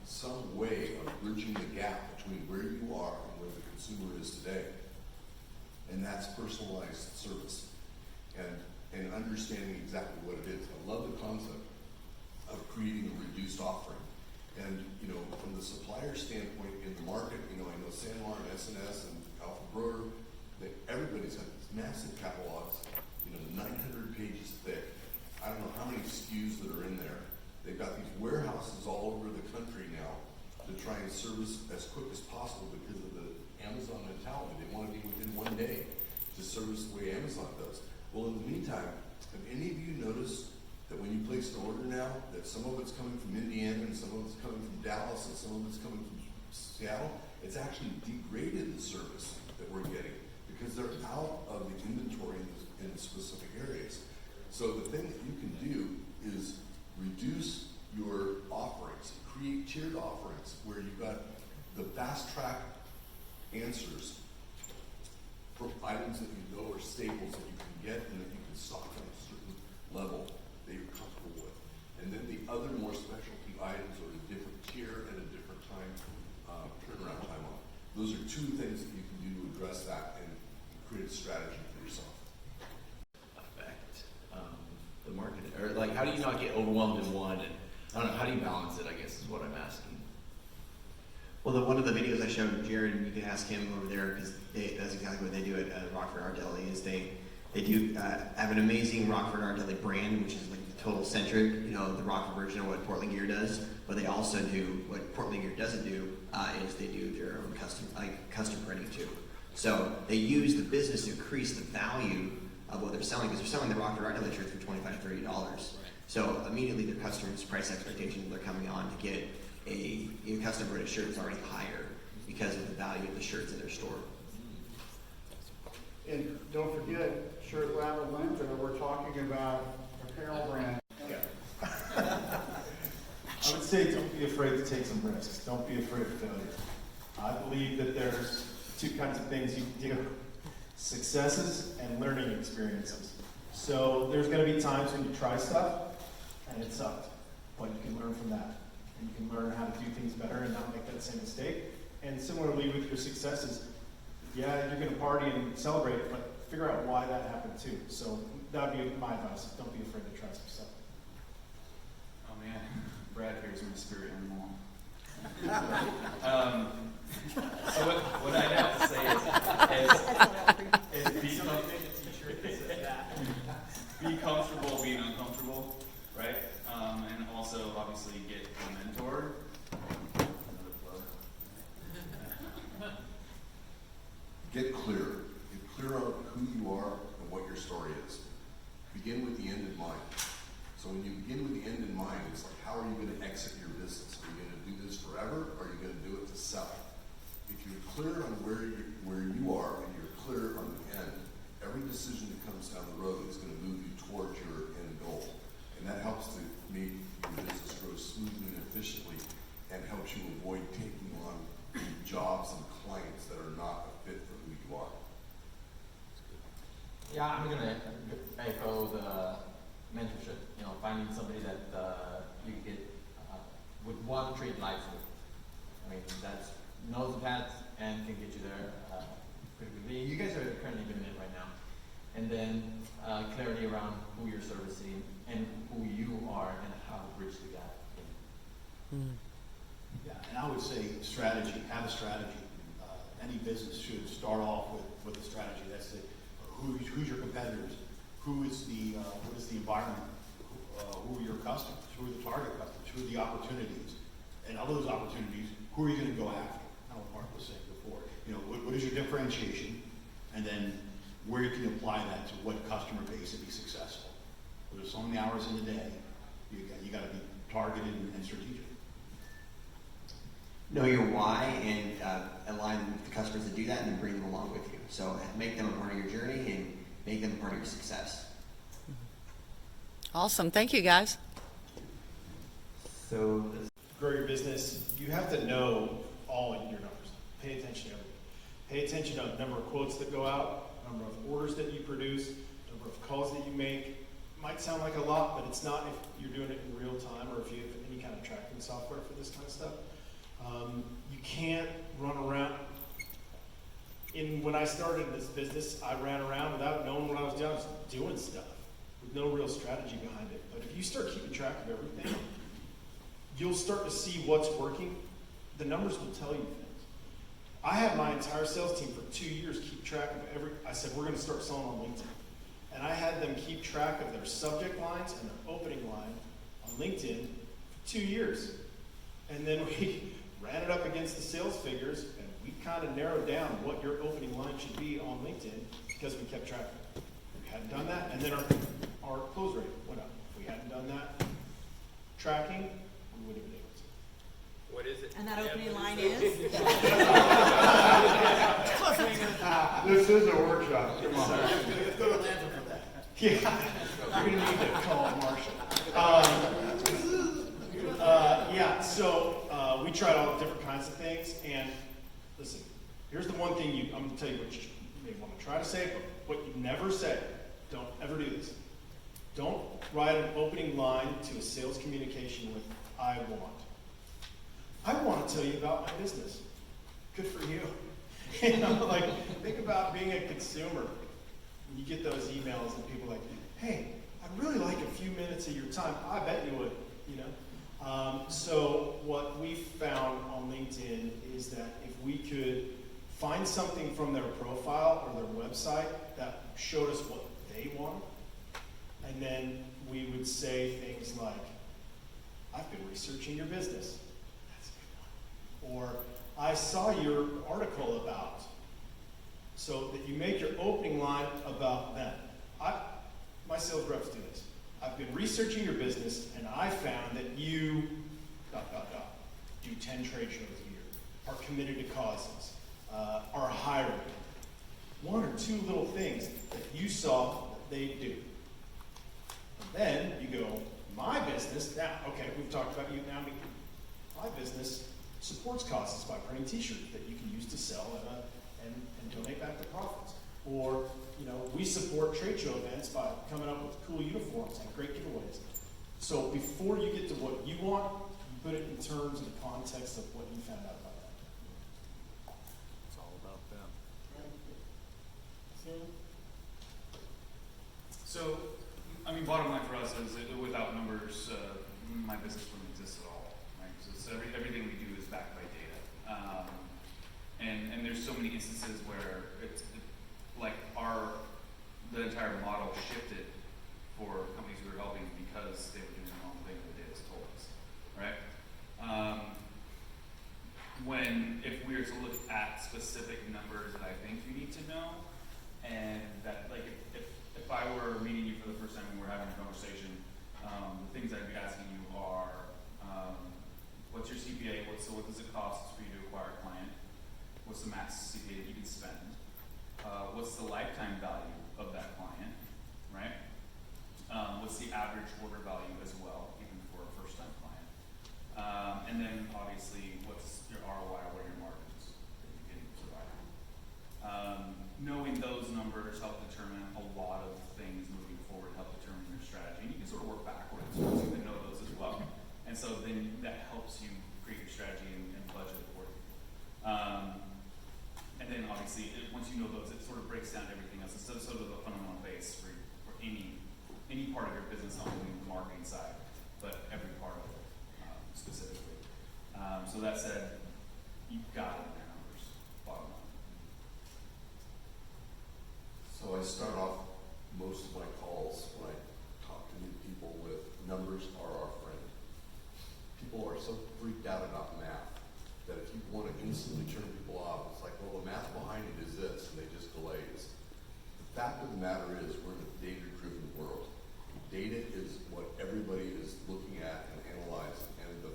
some way of bridging the gap between where you are and where the consumer is today. And that's personalized service and understanding exactly what it is. I love the concept of creating a reduced offering. And, you know, from the supplier standpoint in the market, you know, I know Sanmar and SNS and Alpha Brewer, that everybody's got these massive catalogs, you know, 900 pages thick. I don't know how many SKUs that are in there. They've got these warehouses all over the country now to try and service as quick as possible because of the Amazon mentality. They want to be within 1 day to service the way Amazon does. Well, in the meantime, have any of you noticed that when you place an order now, that some of it's coming from Indiana and some of it's coming from Dallas and some of it's coming from Seattle? It's actually degraded the service that we're getting because they're out of the inventory in specific areas. So the thing that you can do is reduce your offerings, create tiered offerings where you've got the fast track answers for items that you know are staples that you can get and that you can stock at a certain level that you're comfortable with. And then the other more specialty items are a different tier and a different time, turnaround time on. Those are two things that you can do to address that and create a strategy for yourself. Affect the market, or like how do you not get overwhelmed in one? And I don't know, how do you balance it, I guess is what I'm asking. Well, one of the videos I showed Jared, and you can ask him over there because that's exactly what they do at Rockford Art Deli. Is they do have an amazing Rockford Art Deli brand, which is like the total centric, you know, the Rockford version of what Portland Gear does. But they also do what Portland Gear doesn't do is they do their own custom printing too. So they use the business to increase the value of what they're selling because they're selling the Rockford Art Deli shirts for $25 to $30. Right. So immediately their customers' price expectations are coming on to get a custom printed shirt is already higher because of the value of the shirts in their store. And don't forget, Shirt Lab Atlanta, we're talking about apparel brand. Yeah. I would say don't be afraid to take some risks. Don't be afraid of failure. I believe that there's two kinds of things you can do. Successes and learning experiences. So there's going to be times when you try stuff and it sucked, but you can learn from that. And you can learn how to do things better and not make that same mistake. And similarly with your successes, yeah, you're going to party and celebrate, but figure out why that happened too. So that would be my advice. Don't be afraid to try some stuff. Oh man, Brad here's my spirit animal. So what I'd have to say is be comfortable being uncomfortable, right? And also obviously get a mentor. Another plug. Get clear. Get clear on who you are and what your story is. Begin with the end in mind. So when you begin with the end in mind, it's like, how are you going to exit your business? Are you going to do this forever, or are you going to do it to sell? If you're clear on where you are and you're clear on the end, every decision that comes down the road is going to move you towards your end goal. And that helps to make your business grow smoothly and efficiently and helps you avoid taking on jobs and clients that are not a fit for who you are. Yeah, I'm going to echo the mentorship. You know, finding somebody that you get would want to trade life with. I mean, that's knows the path and can get you there pretty quickly. You guys are currently doing it right now. And then clarity around who you're servicing and who you are and how to bridge the gap. Yeah, and I would say strategy. Have a strategy. Any business should start off with a strategy. That's it. Who's your competitors? Who is what is the environment? Who are your customers? Who are the target customers? Who are the opportunities? And of those opportunities, who are you going to go after? How Mark was saying before. You know, what is your differentiation? And then where you can apply that to what customer base to be successful. There's so many hours in the day. You got to be targeted and strategic. Know your why and align with the customers that do that and then bring them along with you. So make them a part of your journey and make them a part of your success. Awesome. Thank you, guys. So Grow your business, you have to know all of your numbers. Pay attention to everything. Pay attention to the number of quotes that go out, number of orders that you produce, number of calls that you make. It might sound like a lot, but it's not if you're doing it in real time or if you have any kind of tracking software for this kind of stuff. You can't run around. When I started this business, I ran around without knowing what I was doing. I was doing stuff with no real strategy behind it. But if you start keeping track of everything, you'll start to see what's working. The numbers will tell you things. I had my entire sales team for 2 years keep track of I said, we're going to start selling on LinkedIn. And I had them keep track of their subject lines and their opening line on LinkedIn for 2 years. And then we ran it up against the sales figures, and we kind of narrowed down what your opening line should be on LinkedIn because we kept track of it. If we hadn't done that, and then our close rate went up. If we hadn't done that tracking, we wouldn't have been able to. What is it? And that opening line is? This is a workshop, come on. Let's go to Atlanta for that. Yeah, we're gonna need to call Marshall. Yeah, so we tried all different kinds of things, and listen, here's the one thing I'm gonna tell you what you may want to try to say, but what you never say, don't ever do this. Don't write an opening line to a sales communication with "I want." I want to tell you about my business. Good for you. You know, like, think about being a consumer. You get those emails and people are like, hey, I'd really like a few minutes of your time. I bet you would, you know. So what we found on LinkedIn is that if we could find something from their profile or their website that showed us what they wanted, and then we would say things like, I've been researching your business. That's a good one. Or, I saw your article about, so that you make your opening line about them. My sales reps do this. I've been researching your business, and I found that you, ... do 10 trade shows a year, are committed to causes, are hiring. One or two little things that you saw that they do. And then you go, my business, now, okay, we've talked about you now, my business supports causes by printing t-shirts that you can use to sell and donate back to profits. Or, you know, we support trade show events by coming up with cool uniforms and great giveaways. So before you get to what you want, you put it in terms and context of what you found out about that. It's all about them. So, I mean, bottom line for us is that without numbers, my business wouldn't exist at all, right? So it's everything we do is backed by data. And there's so many instances where it's like the entire model shifted for companies we were helping because they were doing the wrong thing that the data's told us, right? If we were to look at specific numbers that I think you need to know, and that, like, if I were meeting you for the first time and we're having a conversation, the things I'd be asking you are, what's your CPA? What does it cost for you to acquire a client? What's the max CPA that you can spend? What's the lifetime value of that client, right? What's the average order value as well, even for a first-time client? And then obviously, what's your ROI? What are your margins that you can survive on? Knowing those numbers help determine a lot of things moving forward, help determine your strategy. And you can sort of work backwards once you know those as well. And so then that helps you create your strategy and budget accordingly. And then obviously, once you know those, it sort of breaks down everything else. It's sort of the fundamental base for any part of your business, not only the marketing side, but every part of it specifically. So that said, you've got to know your numbers, bottom line. So I start off most of my calls when I talk to new people with numbers are our friend. People are so freaked out about math that if you want to instantly turn people off, it's like, well, the math behind it is this, and they just delays. The fact of the matter is we're in a data-driven world. Data is what everybody is looking at and analyzing, and the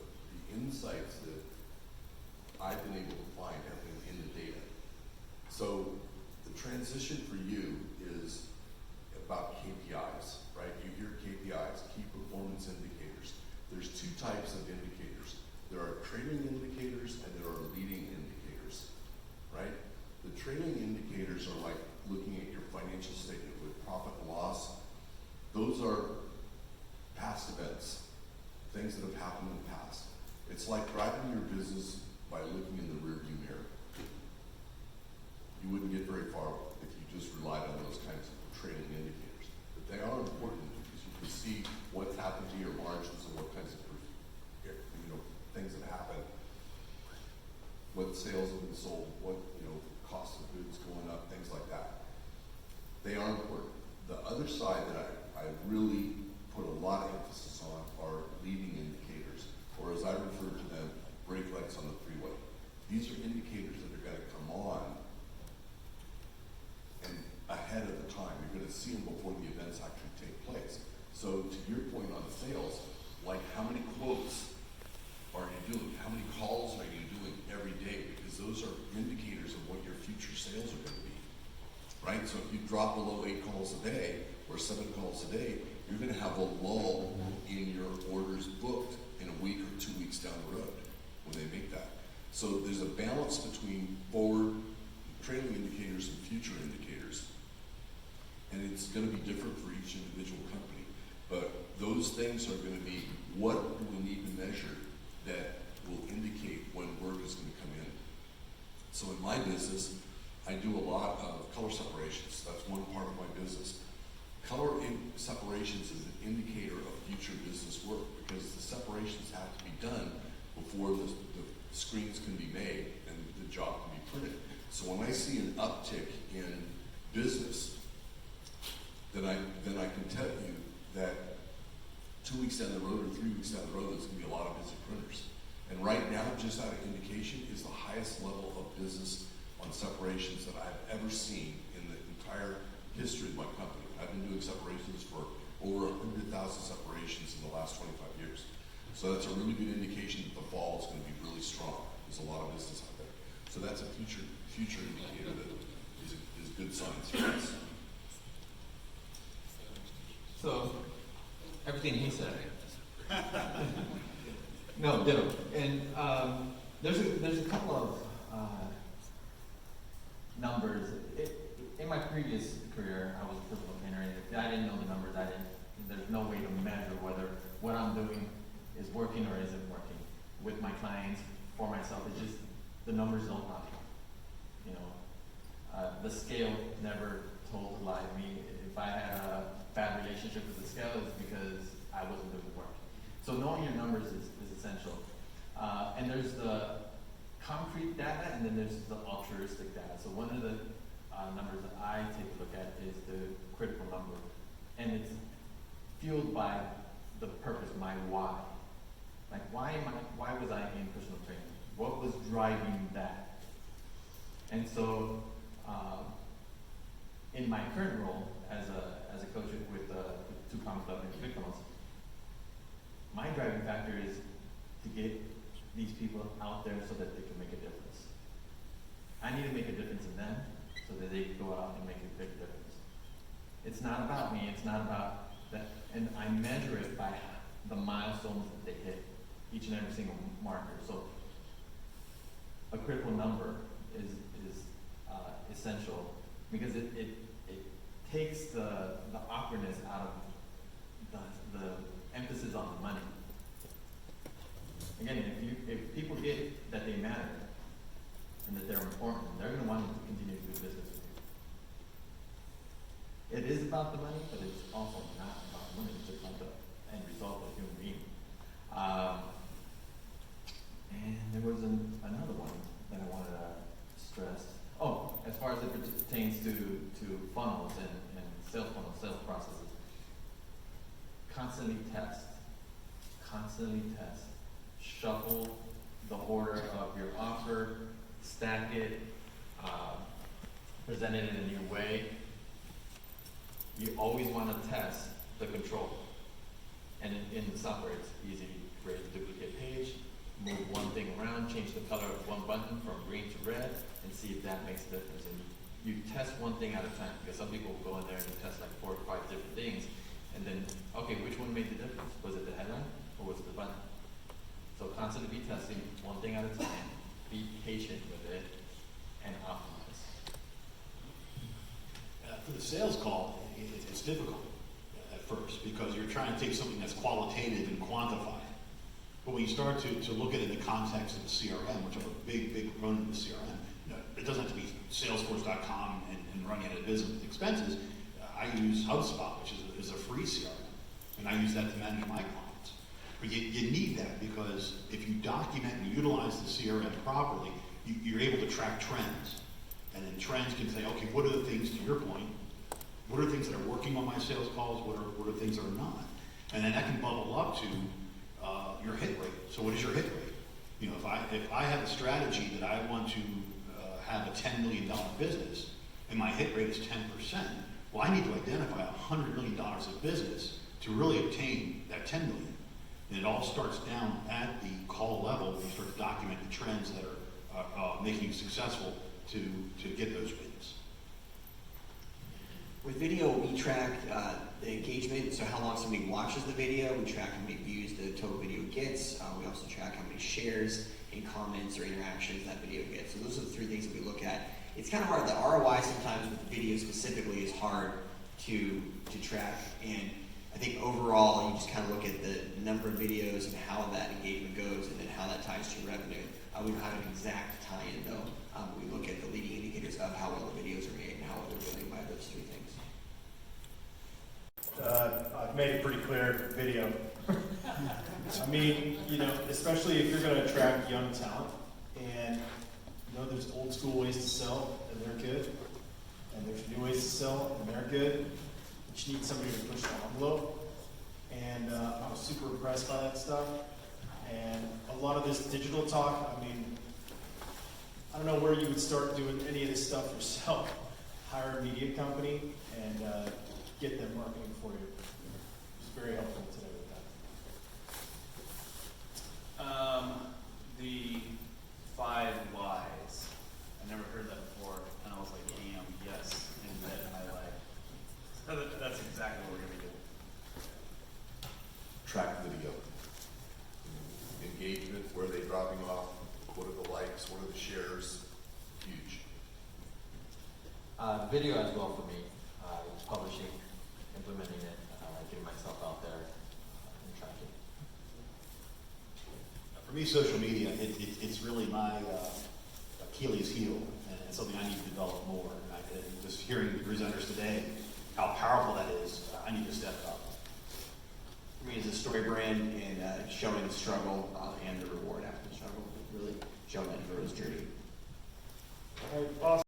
insights that I've been able to find have been in the data. So the transition for you is about KPIs, right? You hear KPIs, key performance indicators. There's two types of indicators. There are trailing indicators and there are leading indicators, right? The trailing indicators are like looking at your financial statement with profit and loss. Those are past events, things that have happened in the past. It's like driving your business by looking in the rearview mirror. You wouldn't get very far if you just relied on those kinds of trailing indicators. But they are important because you can see what's happened to your margins and what kinds of, things that happen, what sales have been sold, what, cost of goods going up, things like that. They are important. The other side that I really put a lot of emphasis on are leading indicators, or as I refer to them, brake lights on the freeway. These are indicators that are gonna come on and ahead of the time. You're gonna see them before the events actually take place. So to your point on sales, like how many quotes are you doing? How many calls are you doing every day? Because those are indicators of what your future sales are gonna be, right? So if you drop below 8 calls a day or 7 calls a day, you're gonna have a lull in your orders booked in a week or 2 weeks down the road when they make that. So there's a balance between forward trailing indicators and future indicators. And it's gonna be different for each individual company. But those things are gonna be, what do we need to measure that will indicate when work is gonna come in? So in my business, I do a lot of color separations. That's one part of my business. Separations is an indicator of future business work because the separations have to be done before the screens can be made and the job can be printed. So when I see an uptick in business, then I can tell you that 2 weeks down the road or 3 weeks down the road, there's gonna be a lot of busy printers. And right now, just out of indication, is the highest level of business on separations that I've ever seen in the entire history of my company. I've been doing separations for over 100,000 separations in the last 25 years. So that's a really good indication that the fall is gonna be really strong. There's a lot of business out there. So that's a future indicator that is good signs for us. So, everything he said. No, ditto. And there's a couple of numbers. In my previous career, I was a physical trainer, and if I didn't know the numbers, there's no way to measure whether what I'm doing is working or isn't working with my clients, for myself. It's just the numbers don't lie. The scale never told a lie to me. If I had a bad relationship with the scale, it's because I wasn't doing the work. So knowing your numbers is essential. And there's the concrete data, and then there's the altruistic data. So one of the numbers that I take a look at is the critical number. And it's fueled by the purpose, my why. Like, why was I in personal training? What was driving that? And so, in my current role as a coach with 2 Combat Club and Big Funnels, my driving factor is to get these people out there so that they can make a difference. I need to make a difference in them so that they can go out and make a big difference. It's not about me, it's not about that, and I measure it by the milestones that they hit, each and every single marker. So a critical number is essential because it takes the awkwardness out of the emphasis on the money. Again, if people get that they matter and that they're important, they're going to want to continue to do business with you. It is about the money, but it's also not about the money. It's just about the end result of a human being. And there was another one that I wanted to stress. Oh, as far as it pertains to funnels and sales funnels, sales processes, constantly test. Shuffle the order of your offer, stack it, present it in a new way. You always want to test the control. And in the software, it's easy to create a duplicate page, move one thing around, change the color of one button from green to red, and see if that makes a difference. And you test one thing at a time, because some people will go in there and test like 4 or 5 different things, and then, okay, which one made the difference? Was it the headline or was it the button? So constantly be testing one thing at a time, be patient with it, and optimize. For the sales call, it's difficult at first because you're trying to take something that's qualitative and quantify it. But when you start to look at it in the context of the CRM, which I'm a big proponent of the CRM, you know, it doesn't have to be Salesforce.com and running out of business with expenses. I use HubSpot, which is a free CRM, and I use that to manage my clients. But you need that because if you document and utilize the CRM properly, you're able to track trends. And then trends can say, okay, what are the things, to your point, what are the things that are working on my sales calls, what are things that are not? And then that can bubble up to your hit rate. So what is your hit rate? You know, if I have a strategy that I want to have a $10 million business, and my hit rate is 10%, well, I need to identify $100 million of business to really obtain that 10 million. And it all starts down at the call level when you start to document the trends that are making you successful to get those wins. With video, we track the engagement, so how long somebody watches the video. We track how many views the total video gets. We also track how many shares and comments or interactions that video gets. So those are the three things that we look at. It's kind of hard. The ROI sometimes with video specifically is hard to track. And I think overall, you just kind of look at the number of videos and how that engagement goes and then how that ties to your revenue. We don't have an exact tie-in though. We look at the leading indicators of how well the videos are made and how well they're doing by those three things. I've made it pretty clear, video. I mean, you know, especially if you're going to attract young talent, and you know, there's old school ways to sell, and they're good, and there's new ways to sell, and they're good. But you need somebody to push the envelope, and I was super impressed by that stuff. And a lot of this digital talk, I mean, I don't know where you would start doing any of this stuff yourself. Hire a media company and get them marketing for you. It was very helpful today with that. The 5 whys. I never heard that before, and I was like, damn, yes, embed in my life. That's exactly what we're gonna be doing. Track video. Engagement, where are they dropping off, what are the likes, what are the shares, huge. Video as well for me, publishing, implementing it, getting myself out there and tracking. For me, social media, it's really my Achilles heel, and it's something I need to develop more. And just hearing the presenters today, how powerful that is, I need to step up. For me, as a story brand and showing the struggle and the reward after the struggle, really showing that hero's journey. All right, awesome.